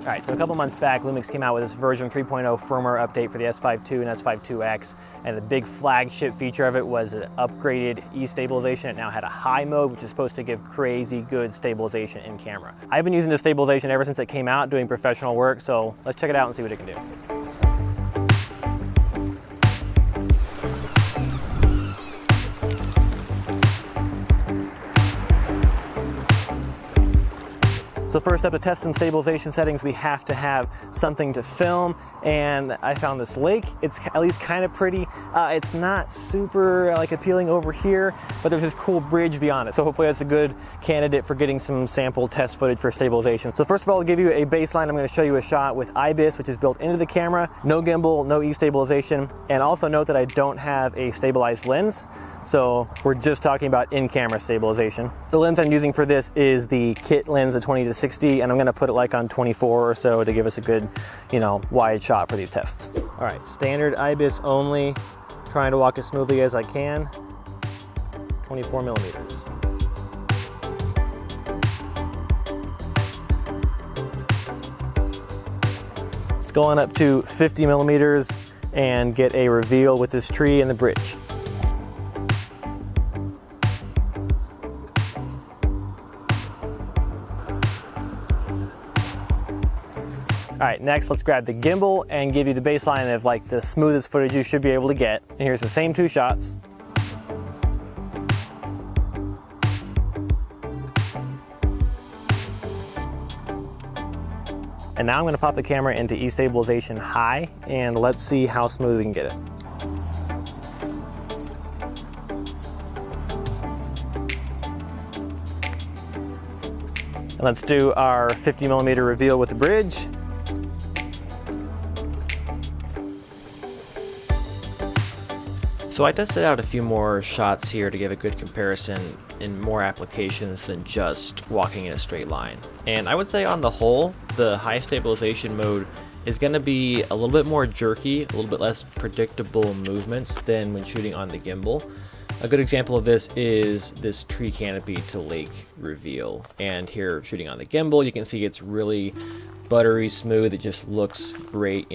All right, so a couple months back, Lumix came out with this version 3.0 firmware update for the S5II and S5IIX, and the big flagship feature of it was an upgraded E-stabilization. It now had a high mode, which is supposed to give crazy good stabilization in camera. I've been using this stabilization ever since it came out, doing professional work, so let's check it out and see what it can do. So first up, to test some stabilization settings, we have to have something to film, and I found this lake. It's at least kind of pretty. It's not super appealing over here, but there's this cool bridge beyond it. So hopefully that's a good candidate for getting some sample test footage for stabilization. So first of all, to give you a baseline, I'm going to show you a shot with IBIS, which is built into the camera, no gimbal, no E-stabilization, and also note that I don't have a stabilized lens. So we're just talking about in-camera stabilization. The lens I'm using for this is the kit lens, the 20-60, and I'm gonna put it like on 24 or so to give us a good, wide shot for these tests. All right, standard IBIS only, trying to walk as smoothly as I can, 24 millimeters. Let's go on up to 50 millimeters and get a reveal with this tree and the bridge. All right, next let's grab the gimbal and give you the baseline of the smoothest footage you should be able to get. And here's the same two shots. And now I'm gonna pop the camera into E-stabilization high, and let's see how smooth we can get it. And let's do our 50 millimeter reveal with the bridge. So I tested out a few more shots here to give a good comparison in more applications than just walking in a straight line. And I would say on the whole, the high stabilization mode is going to be a little bit more jerky, a little bit less predictable movements than when shooting on the gimbal. A good example of this is this tree canopy to lake reveal. And here shooting on the gimbal, you can see it's really buttery smooth. It just looks great,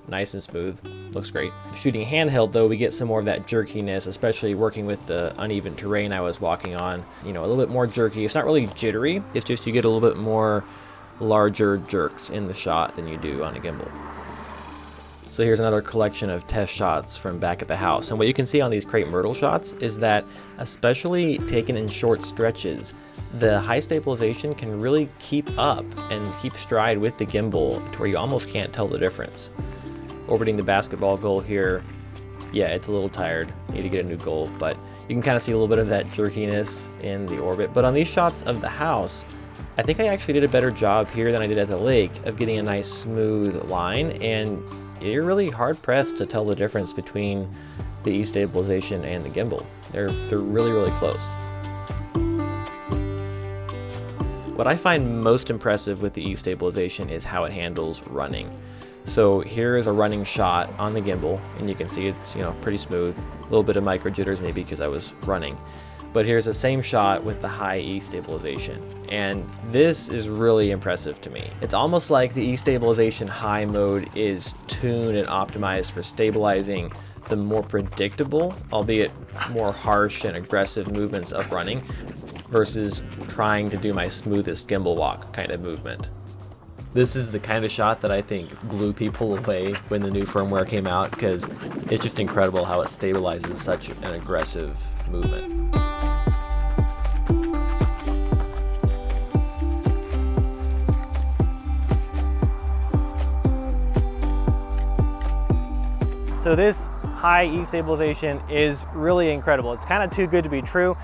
nice and smooth, looks great. Shooting handheld though, we get some more of that jerkiness, especially working with the uneven terrain I was walking on, a little bit more jerky. It's not really jittery, it's just you get a little bit more larger jerks in the shot than you do on a gimbal. So here's another collection of test shots from back at the house. And what you can see on these crepe myrtle shots is that, especially taken in short stretches, the high stabilization can really keep up and keep stride with the gimbal to where you almost can't tell the difference. Orbiting the basketball goal here, yeah, it's a little tired. Need to get a new goal, but you can kind of see a little bit of that jerkiness in the orbit. But on these shots of the house, I think I actually did a better job here than I did at the lake of getting a nice smooth line, and you're really hard pressed to tell the difference between the E-stabilization and the gimbal. They're really, really close. What I find most impressive with the E-stabilization is how it handles running. So here is a running shot on the gimbal, and you can see it's pretty smooth. A little bit of micro jitters maybe because I was running. But here's the same shot with the high E-stabilization, and this is really impressive to me. It's almost like the E-stabilization high mode is tuned and optimized for stabilizing the more predictable, albeit more harsh and aggressive movements of running, versus trying to do my smoothest gimbal walk kind of movement. This is the kind of shot that I think blew people away when the new firmware came out, because it's just incredible how it stabilizes such an aggressive movement. So this high E-stabilization is really incredible. It's kind of too good to be true.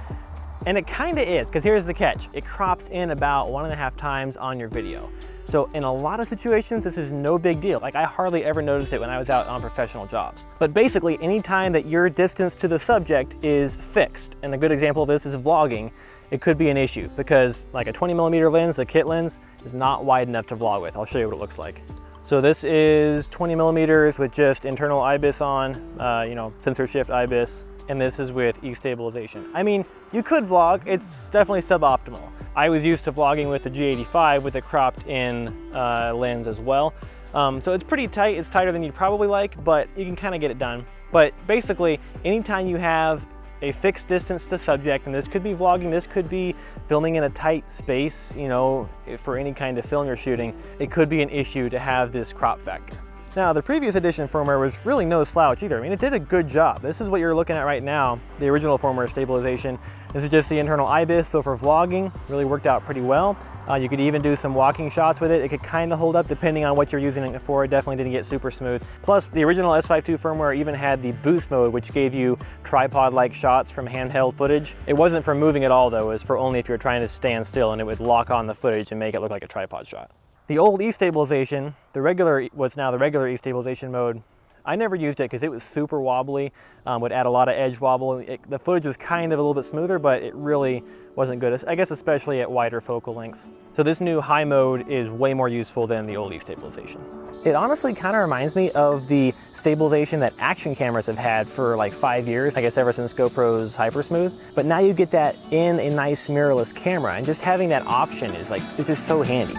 And it kind of is, because here's the catch. It crops in about 1.5 times on your video. So in a lot of situations, this is no big deal. I hardly ever noticed it when I was out on professional jobs. But basically, anytime that your distance to the subject is fixed, and a good example of this is vlogging, it could be an issue, because a 20mm lens, the kit lens, is not wide enough to vlog with. I'll show you what it looks like. So this is 20mm with just internal IBIS on, sensor shift IBIS. and this is with E-stabilization. I mean, you could vlog, it's definitely suboptimal. I was used to vlogging with the G85 with a cropped in lens as well. So it's pretty tight, it's tighter than you'd probably like, but you can kind of get it done. But basically, anytime you have a fixed distance to subject, and this could be vlogging, this could be filming in a tight space, you know, for any kind of film you're shooting, it could be an issue to have this crop factor. Now, the previous edition firmware was really no slouch either. I mean, it did a good job. This is what you're looking at right now, the original firmware stabilization. This is just the internal IBIS, so for vlogging, really worked out pretty well. You could even do some walking shots with it. It could kind of hold up depending on what you're using it for. It definitely didn't get super smooth. Plus, the original S5II firmware even had the boost mode, which gave you tripod-like shots from handheld footage. It wasn't for moving at all, though. It was for only if you were trying to stand still, and it would lock on the footage and make it look like a tripod shot. The old E-stabilization, what's now the regular E-stabilization mode, I never used it because it was super wobbly, would add a lot of edge wobble. The footage was kind of a little bit smoother, but it really wasn't good, I guess especially at wider focal lengths. So this new high mode is way more useful than the old E-stabilization. It honestly kind of reminds me of the stabilization that action cameras have had for like 5 years, I guess ever since GoPro's Hypersmooth. But now you get that in a nice mirrorless camera, and just having that option is like, it's just so handy.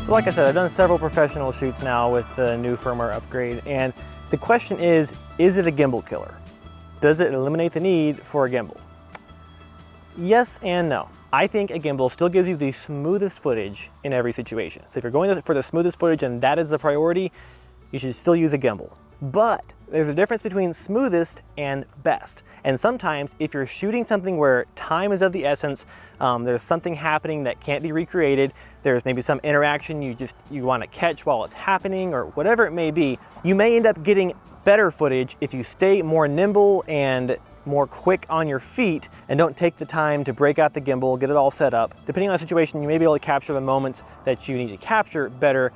So like I said, I've done several professional shoots now with the new firmware upgrade, and the question is it a gimbal killer? Does it eliminate the need for a gimbal? Yes and no. I think a gimbal still gives you the smoothest footage in every situation. So if you're going for the smoothest footage and that is the priority, you should still use a gimbal. But there's a difference between smoothest and best. And sometimes if you're shooting something where time is of the essence, there's something happening that can't be recreated, there's maybe some interaction you want to catch while it's happening, or whatever it may be, you may end up getting better footage if you stay more nimble and more quick on your feet and don't take the time to break out the gimbal, get it all set up. Depending on the situation, you may be able to capture the moments that you need to capture better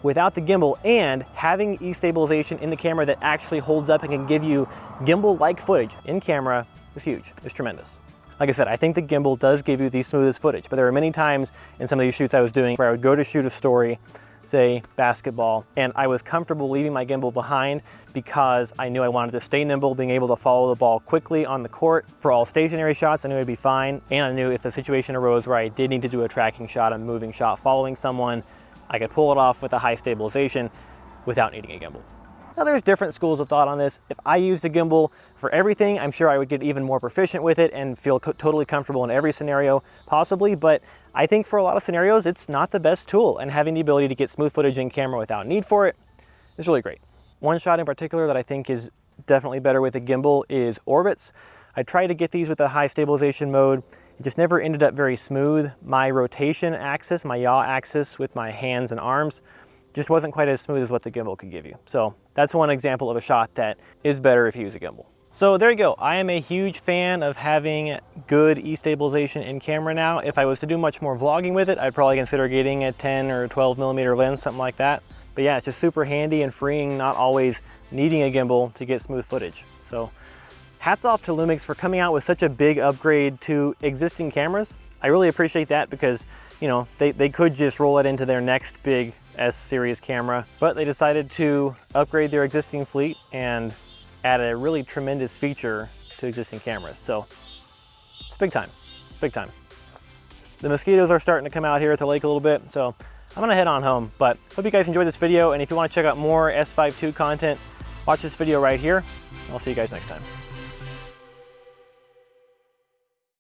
without the gimbal, and having E-stabilization in the camera that actually holds up and can give you gimbal-like footage in camera is huge, it's tremendous. Like I said, I think the gimbal does give you the smoothest footage, but there are many times in some of these shoots I was doing where I would go to shoot a story, say basketball, and I was comfortable leaving my gimbal behind because I knew I wanted to stay nimble, being able to follow the ball quickly on the court. For all stationary shots, I knew it'd be fine, and I knew if the situation arose where I did need to do a tracking shot, a moving shot, following someone, I could pull it off with a high stabilization without needing a gimbal. Now there's different schools of thought on this. If I used a gimbal for everything, I'm sure I would get even more proficient with it and feel totally comfortable in every scenario possibly, but I think for a lot of scenarios, it's not the best tool, and having the ability to get smooth footage in camera without need for it is really great. One shot in particular that I think is definitely better with a gimbal is orbits. I tried to get these with a high stabilization mode. It just never ended up very smooth. My rotation axis, my yaw axis with my hands and arms, just wasn't quite as smooth as what the gimbal could give you. So that's one example of a shot that is better if you use a gimbal. So there you go. I am a huge fan of having good E-stabilization in camera now. If I was to do much more vlogging with it, I'd probably consider getting a 10 or 12 millimeter lens, something like that. But yeah, it's just super handy and freeing, not always needing a gimbal to get smooth footage. So hats off to Lumix for coming out with such a big upgrade to existing cameras. I really appreciate that because, you know, they could just roll it into their next big S series camera, but they decided to upgrade their existing fleet and add a really tremendous feature to existing cameras. So it's big time, big time. The mosquitoes are starting to come out here at the lake a little bit, so I'm gonna head on home, but hope you guys enjoyed this video, and if you wanna check out more S5II content, watch this video right here. I'll see you guys next time.